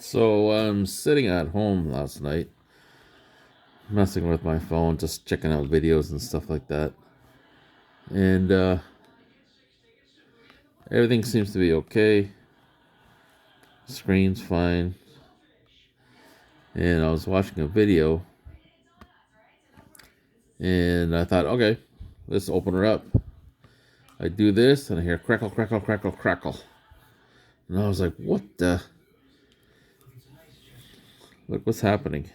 So I'm sitting at home last night, messing with my phone, just checking out videos and stuff like that. And everything seems to be okay. Screen's fine. And I was watching a video, and I thought, okay, let's open her up. I do this, and I hear crackle, crackle, crackle, crackle. And I was like, what the? Look what's happening.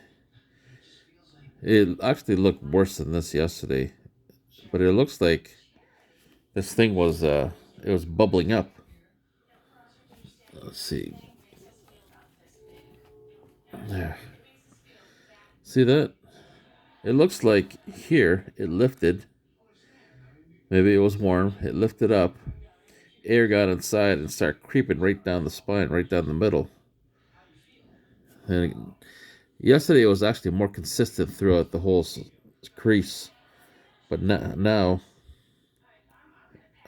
It actually looked worse than this yesterday, but it looks like this thing was it was bubbling up. Let's see. There. See that? It looks like here it lifted. Maybe it was warm. It lifted up. Air got inside and started creeping right down the spine, right down the middle. And yesterday it was actually more consistent throughout the whole crease. But now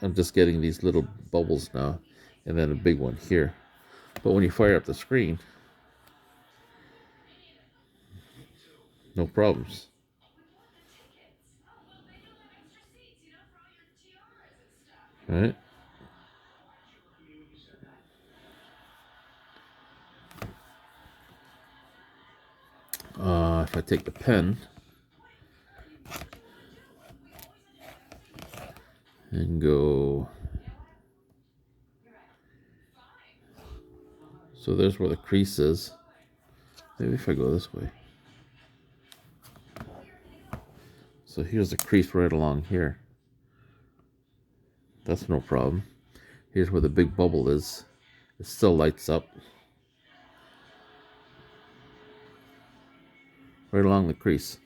I'm just getting these little bubbles now, and then a big one here. But when you fire up the screen, no problems. Right? If I take the pen and go, so there's where the crease is. Maybe if I go this way. So here's the crease right along here. That's no problem. Here's where the big bubble is. It still lights up. Right along the crease.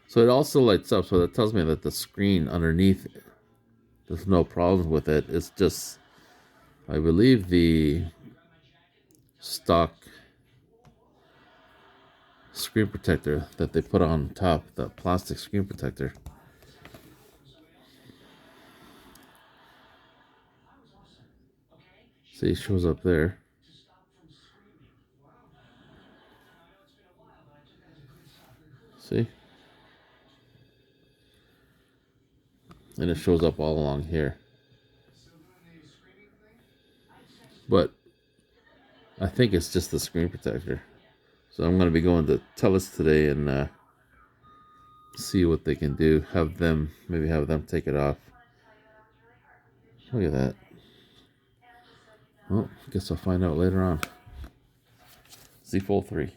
So it also lights up, so that tells me that the screen underneath, there's no problems with it. It's just, I believe the stock screen protector that they put on top, the plastic screen protector. See, it shows up there. See? And it shows up all along here. But I think it's just the screen protector. So I'm going to be going to TELUS today and see what they can do. Maybe have them take it off. Look at that. Well, I guess I'll find out later on. Z Fold 3.